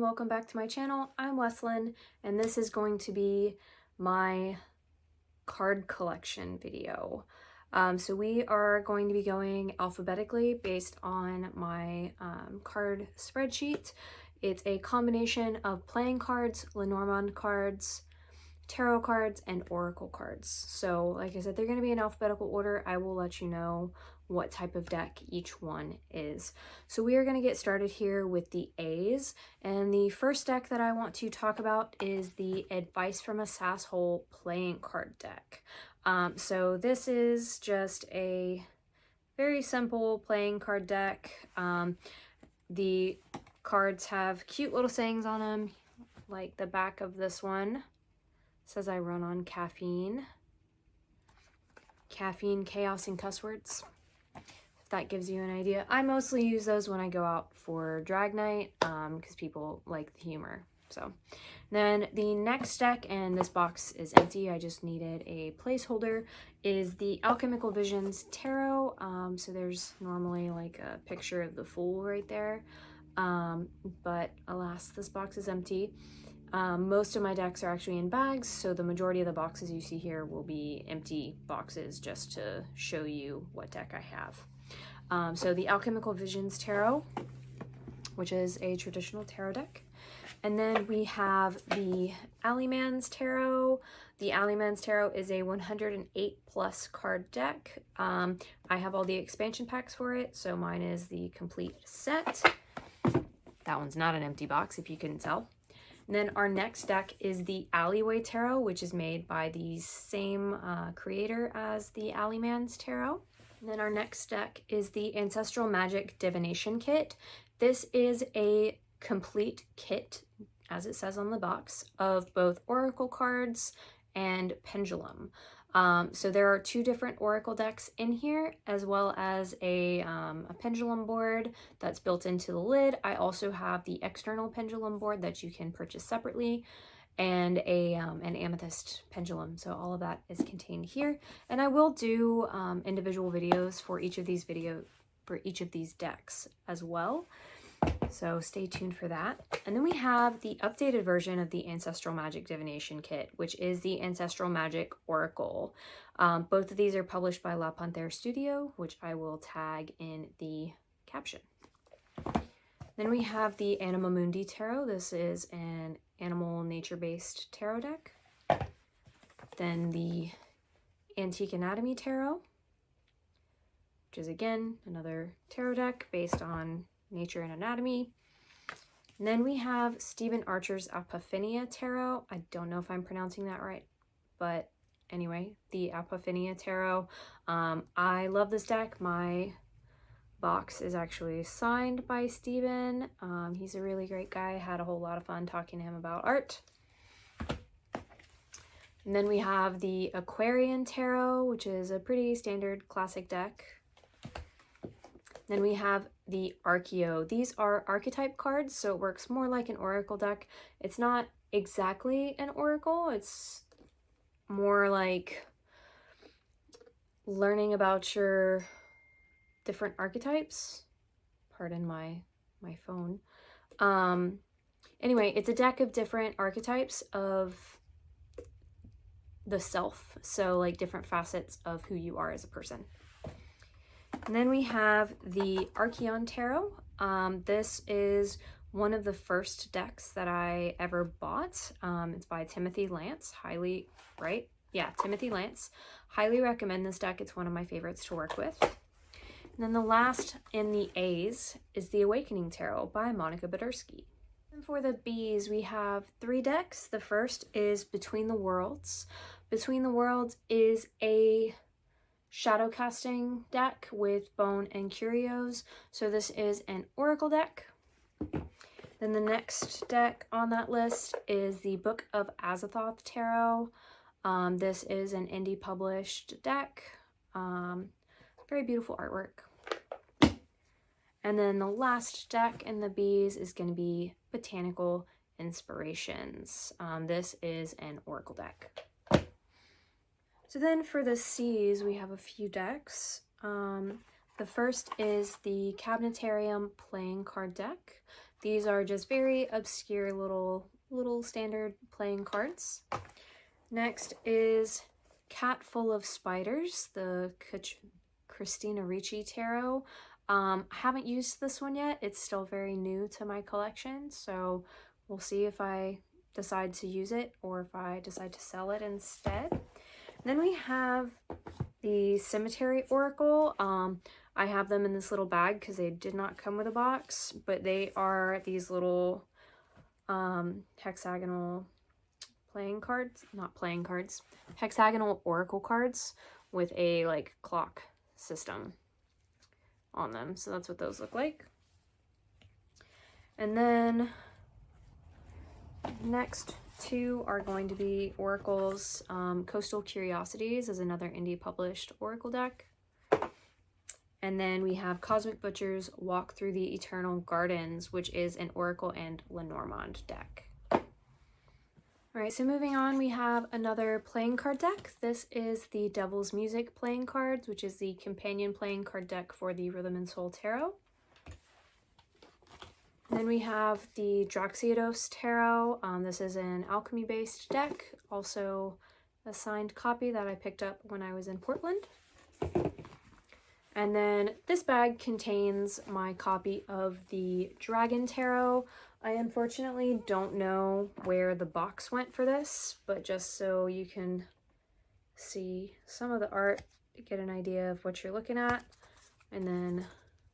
welcome back to my channel. I'm Weslyn, and this is going to be my card collection video. So we are going to be going alphabetically based on my card spreadsheet. It's a combination of playing cards, Lenormand cards, tarot cards, and oracle cards. So like I said, they're going to be in alphabetical order. I will let you know what type of deck each one is. So we are going to get started here with the A's, and the first deck that I want to talk about is the Advice from a Sasshole playing card deck. So this is just a very simple playing card deck. The cards have cute little sayings on them, like the back of this one says I run on caffeine, chaos, and cuss words. If that gives you an idea. I mostly use those when I go out for drag night because people like the humor. So then the next deck, and this box is empty, I just needed a placeholder, is the Alchemical Visions Tarot. So there's normally like a picture of the Fool right there, but alas, this box is empty. Most of my decks are actually in bags, so the majority of the boxes you see here will be empty boxes just to show you what deck I have. So the Alchemical Visions Tarot, which is a traditional tarot deck. And then we have the Alleyman's Tarot. The Alleyman's Tarot is a 108 plus card deck. I have all the expansion packs for it, so mine is the complete set. That one's not an empty box, if you couldn't tell. And then our next deck is the Alleyway Tarot, which is made by the same creator as the Alleyman's Tarot. And then our next deck is the Ancestral Magick Divination Kit. This is a complete kit, as it says on the box, of both oracle cards and pendulum. So there are two different oracle decks in here, as well as a pendulum board that's built into the lid. I also have the external pendulum board that you can purchase separately, and an amethyst pendulum. So all of that is contained here. And I will do individual videos for each of these decks as well. So stay tuned for that. And then we have the updated version of the Ancestral Magick Divination Kit, which is the Ancestral Magick Oracle. Both of these are published by Panthère Studio, which I will tag in the caption. Then we have the Anima Mundi Tarot. This is an animal nature-based tarot deck. Then the Antique Anatomy Tarot, which is again another tarot deck based on nature and anatomy. And then we have Stephen Archer's Apophenia Tarot. I don't know if I'm pronouncing that right, but anyway, the Apophenia Tarot. I love this deck. My box is actually signed by Stephen. He's a really great guy. I had a whole lot of fun talking to him about art. And then we have the Aquarian Tarot, which is a pretty standard classic deck. Then we have the Archeo. These are archetype cards, so it works more like an oracle deck. It's not exactly an oracle. It's more like learning about your different archetypes. Pardon my phone. Anyway, it's a deck of different archetypes of the self, so like different facets of who you are as a person. And then we have the Archeon Tarot. This is one of the first decks that I ever bought. It's by Timothy Lance. Timothy Lance. Highly recommend this deck. It's one of my favorites to work with. And then the last in the A's is the Awakening Tarot by Monica Badursky. And for the B's, we have three decks. The first is Between the Worlds. Between the Worlds is a shadow casting deck with bone and curios. So this is an oracle deck. Then the next deck on that list is the Book of Azathoth Tarot. This is an indie published deck. Very beautiful artwork. And then the last deck in the B's is going to be Botanical Inspirations. This is an oracle deck. So then for the C's, we have a few decks. The first is the Cabinetarium playing card deck. These are just very obscure little standard playing cards. Next is Cat Full of Spiders, the Christina Ricci Tarot. I haven't used this one yet. It's still very new to my collection, so we'll see if I decide to use it or if I decide to sell it instead. Then we have the Cemetery Oracle. I have them in this little bag because they did not come with a box, but they are these little hexagonal playing cards, not playing cards, hexagonal oracle cards with a like clock system on them. So that's what those look like. And then next two are going to be oracles. Coastal Curiosities is another indie published oracle deck. And then we have Cosmic Butcher's Walk Through the Eternal Gardens, which is an oracle and Lenormand deck. All right, so moving on, we have another playing card deck. This is the Devil's Music playing cards, which is the companion playing card deck for the Rhythm and Soul Tarot. And then we have the Droxiodos Tarot. This is an alchemy-based deck, also a signed copy that I picked up when I was in Portland. And then this bag contains my copy of the Dragon Tarot. I unfortunately don't know where the box went for this, but just so you can see some of the art, get an idea of what you're looking at. And then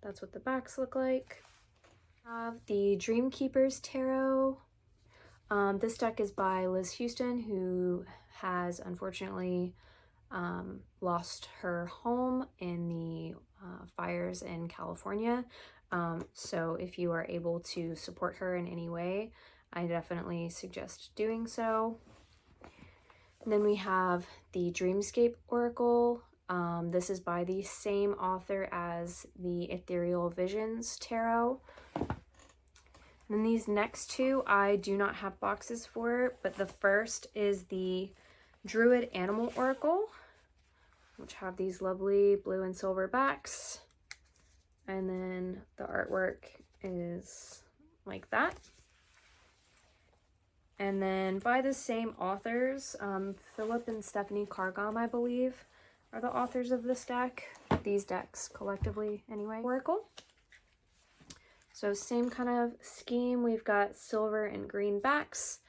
that's what the backs look like. I have the Dreamkeepers Tarot. This deck is by Liz Houston, who has unfortunately lost her home in the fires in California. So if you are able to support her in any way, I definitely suggest doing so. And then we have the Dreamscape Oracle. This is by the same author as the Ethereal Visions Tarot. And then these next two I do not have boxes for, but the first is the Druid Animal Oracle, which have these lovely blue and silver backs. And then the artwork is like that. And then by the same authors, Philip and Stephanie Cargom, I believe, are the authors of this deck. These decks collectively, anyway. Oracle. So same kind of scheme. We've got silver and green backs.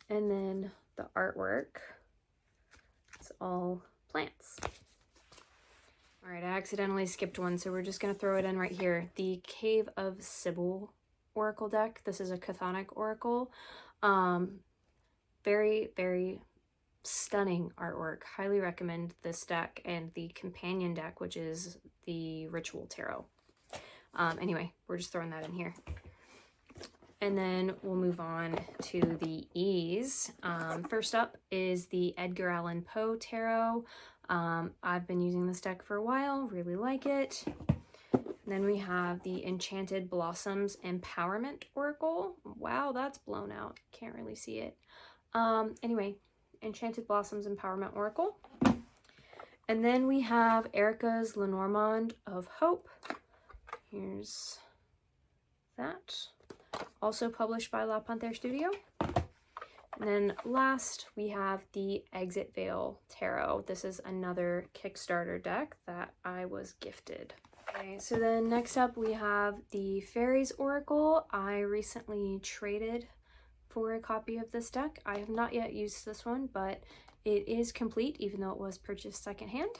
And then the artwork is all plants. All right, I accidentally skipped one, so we're just going to throw it in right here. The Cave of Sybil Oracle deck. This is a chthonic oracle. Very, very stunning artwork. Highly recommend this deck and the companion deck, which is the Ritual Tarot. Anyway, we're just throwing that in here. And then we'll move on to the E's. First up is the Edgar Allan Poe Tarot. I've been using this deck for a while, really like it. And then we have the Enchanted Blossoms Empowerment Oracle. Wow, that's blown out. Can't really see it. Anyway, Enchanted Blossoms Empowerment Oracle. And then we have Erica's Lenormand of Hope. Here's that. Also published by La Panthère Studio. And then last, we have the Exit Veil Tarot. This is another Kickstarter deck that I was gifted. Okay, so then next up we have the Fairies Oracle. I recently traded for a copy of this deck. I have not yet used this one, but it is complete, even though it was purchased secondhand.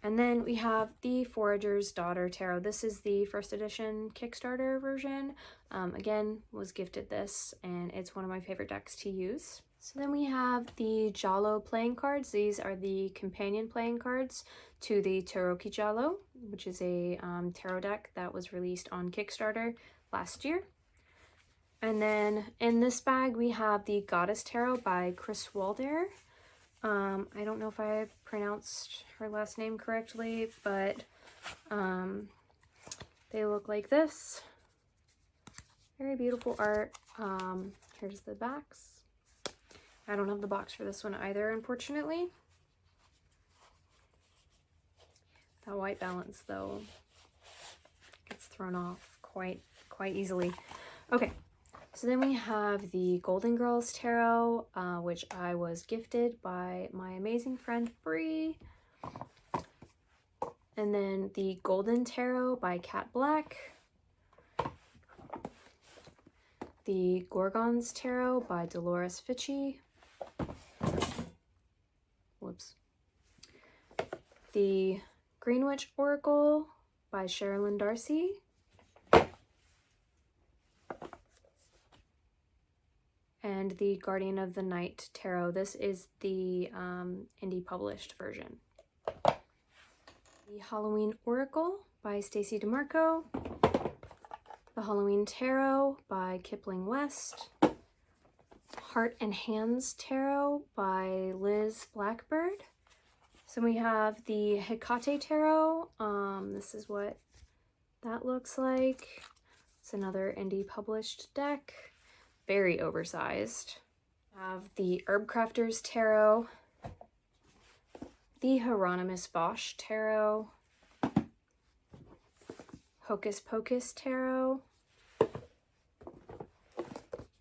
And then we have the Forager's Daughter Tarot. This is the first edition Kickstarter version. Again, was gifted this, and it's one of my favorite decks to use. So then we have the Jalo playing cards. These are the companion playing cards to the Taroki Jalo, which is a tarot deck that was released on Kickstarter last year. And then in this bag, we have the Goddess Tarot by Chris Walder. I don't know if I pronounced her last name correctly, but they look like this. Very beautiful art. Here's the backs. I don't have the box for this one either, unfortunately. That white balance, though, gets thrown off quite quite easily. Okay, so then we have the Golden Girls Tarot, which I was gifted by my amazing friend Bree. And then the Golden Tarot by Cat Black. The Gorgons Tarot by Dolores Fitchie. Whoops. The Greenwich Oracle by Sherilyn Darcy. And the Guardian of the Night Tarot. This is the indie published version. The Halloween Oracle by Stacey DeMarco. The Halloween Tarot by Kipling West. Heart and Hands Tarot by Liz Blackbird. So we have the Hecate Tarot. This is what that looks like. It's another indie published deck. Very oversized. We have the Herb Crafters Tarot. The Hieronymus Bosch Tarot. Hocus Pocus Tarot.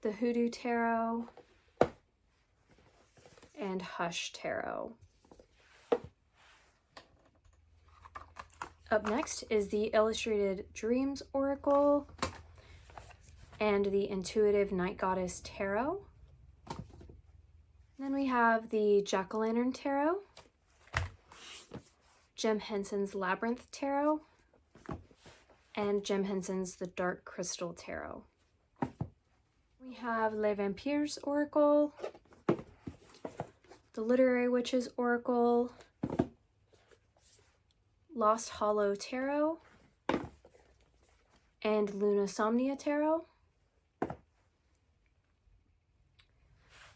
The Hoodoo Tarot. And Hush Tarot. Up next is the Illustrated Dreams Oracle and the Intuitive Night Goddess Tarot. Then we have the Jack-o'-lantern Tarot, Jim Henson's Labyrinth Tarot, and Jim Henson's The Dark Crystal Tarot. We have Les Vampires Oracle, the Literary Witches Oracle, Lost Hollow Tarot, and Lunasomnia Tarot.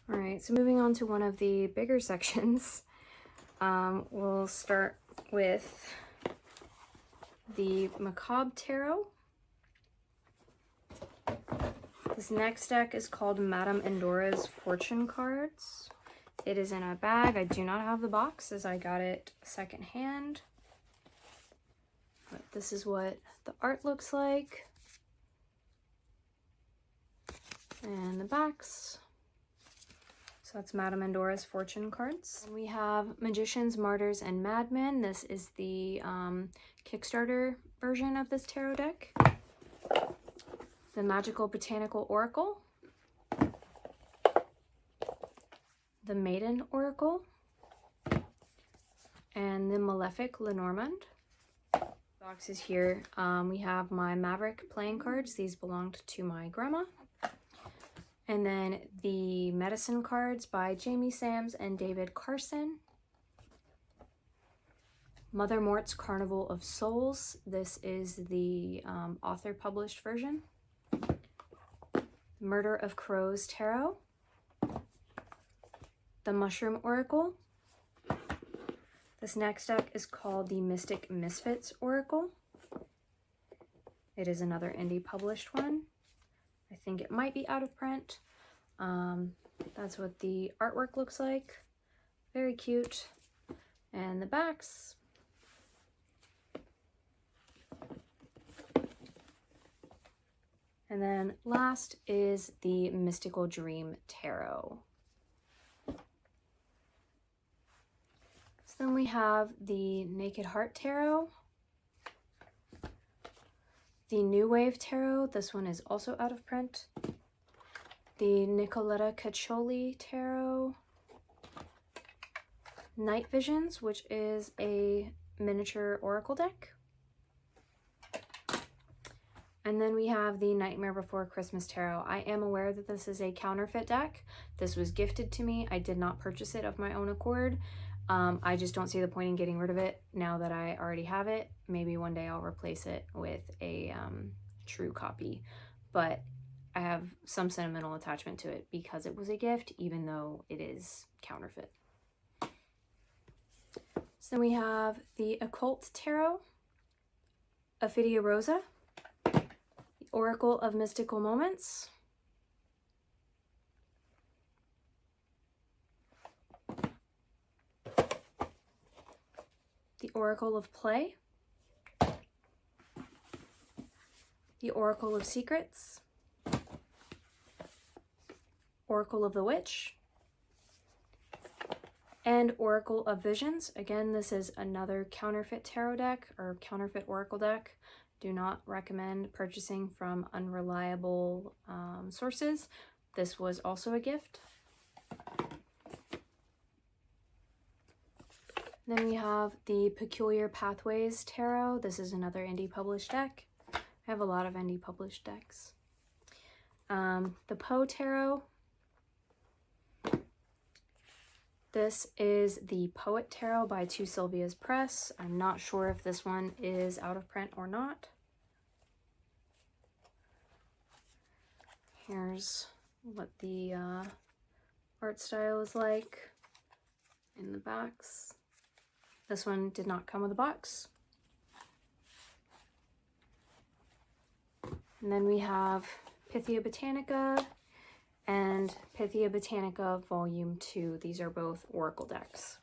Alright, so moving on to one of the bigger sections, we'll start with the Macabre Tarot. This next deck is called Madame Endora's Fortune Cards. It is in a bag. I do not have the box as I got it secondhand. But this is what the art looks like. And the backs. So that's Madame Endora's Fortune Cards. And we have Magicians, Martyrs, and Madmen. This is the Kickstarter version of this tarot deck. The Magical Botanical Oracle. The Maiden Oracle. And the Malefic Lenormand. Box is here. We have my Maverick playing cards. These belonged to my grandma. And then the Medicine cards by Jamie Sams and David Carson. Mother Mort's Carnival of Souls. This is the author published version. Murder of Crows Tarot. The Mushroom Oracle. This next deck is called the Mystic Misfits Oracle. It is another indie published one. I think it might be out of print. That's what the artwork looks like. Very cute. And the backs. And then last is the Mystical Dream Tarot. Then we have the Naked Heart Tarot, the New Wave Tarot. This one is also out of print. The Nicoletta Caccioli Tarot, Night Visions, which is a miniature oracle deck. And then we have the Nightmare Before Christmas Tarot. I am aware that this is a counterfeit deck. This was gifted to me. I did not purchase it of my own accord. I just don't see the point in getting rid of it now that I already have it. Maybe one day I'll replace it with a true copy, but I have some sentimental attachment to it because it was a gift, even though it is counterfeit. So then we have the Occult Tarot, Ophidia Rosa, the Oracle of Mystical Moments, the Oracle of Play, the Oracle of Secrets, Oracle of the Witch, and Oracle of Visions. Again, this is another counterfeit tarot deck or counterfeit oracle deck. Do not recommend purchasing from unreliable sources. This was also a gift. Then we have the Peculiar Pathways Tarot. This is another indie published deck. I have a lot of indie published decks. The Poe Tarot. This is the Poet Tarot by Two Sylvia's Press. I'm not sure if this one is out of print or not. Here's what the art style is like in the backs. This one did not come with a box. And then we have Pythia Botanica and Pythia Botanica Volume 2. These are both oracle decks.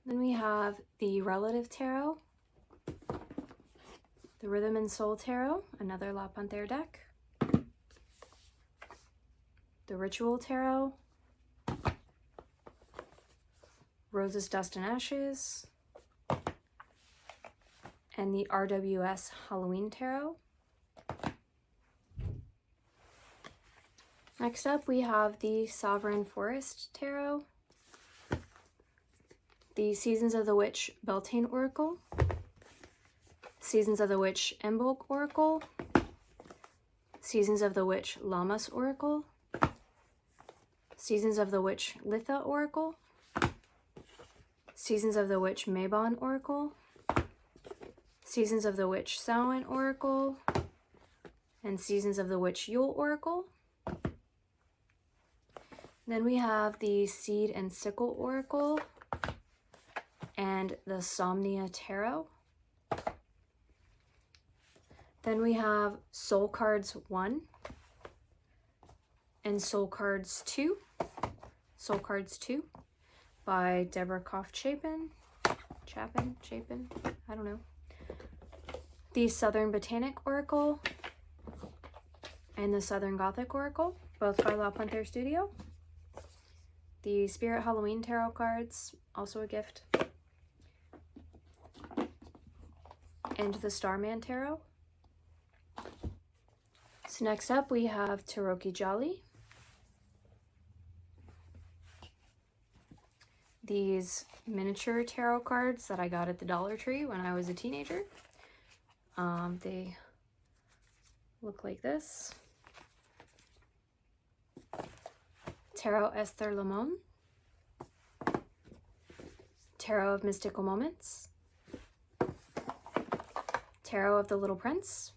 Then we have the Relative Tarot, the Rhythm and Soul Tarot, another La Panthère deck, the Ritual Tarot, Roses, Dust, and Ashes, and the RWS Halloween Tarot. Next up, we have the Sovereign Forest Tarot, the Seasons of the Witch Beltane Oracle, Seasons of the Witch Imbolc Oracle, Seasons of the Witch Lammas Oracle, Seasons of the Witch Litha Oracle, Seasons of the Witch Mabon Oracle, Seasons of the Witch Samhain Oracle, and Seasons of the Witch Yule Oracle. Then we have the Seed and Sickle Oracle and the Somnia Tarot. Then we have Soul Cards 1 and Soul Cards 2. Soul Cards 2 by Deborah Chapin, I don't know. The Southern Botanic Oracle and the Southern Gothic Oracle, both by La Panthère Studio. The Spirit Halloween Tarot cards, also a gift. And the Starman Tarot. So next up we have Taroki Jolly. These miniature tarot cards that I got at the Dollar Tree when I was a teenager. They look like this. Tarot Esther Lemon, Tarot of Mystical Moments, Tarot of the Little Prince,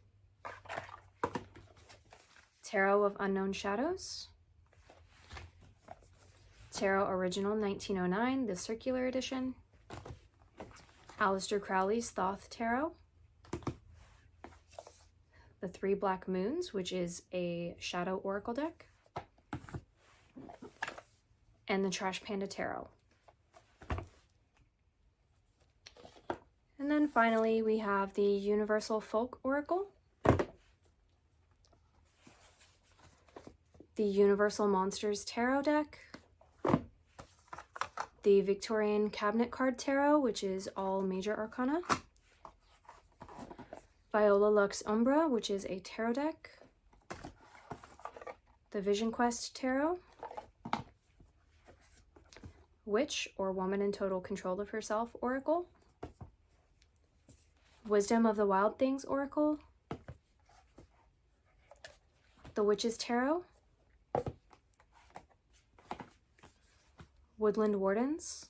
Tarot of Unknown Shadows, Tarot Original 1909, the circular edition, Aleister Crowley's Thoth Tarot, the Three Black Moons, which is a Shadow Oracle deck, and the Trash Panda Tarot. And then finally we have the Universal Folk Oracle, the Universal Monsters Tarot deck, the Victorian Cabinet Card Tarot, which is all major arcana, Viola Lux Umbra, which is a tarot deck, the Vision Quest Tarot, Witch or Woman in Total Control of Herself Oracle, Wisdom of the Wild Things Oracle, the Witch's Tarot, Woodland Wardens,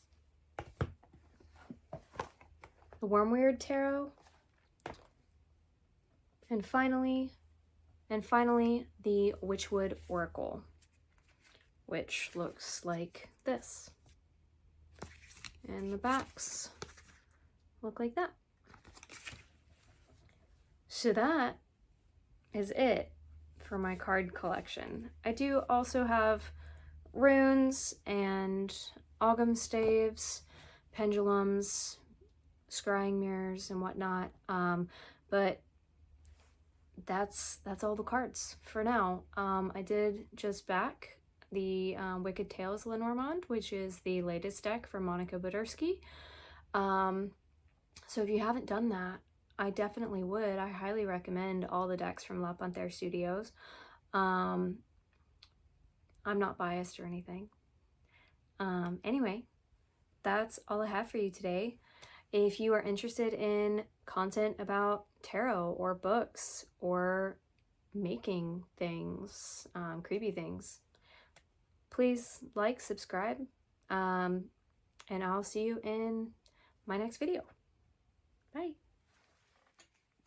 the Wormweird Tarot, and finally the Witchwood Oracle, which looks like this. And the backs look like that. So that is it for my card collection. I do also have runes and ogham staves, pendulums, scrying mirrors and whatnot. But that's all the cards for now. I did just back the Wicked Tales Lenormand, which is the latest deck from Monica Budersky. So if you haven't done that, I definitely would. I highly recommend all the decks from La Panthère Studios. I'm not biased or anything. Anyway, that's all I have for you today. If you are interested in content about tarot or books or making things, creepy things, please like, subscribe, and I'll see you in my next video. Bye.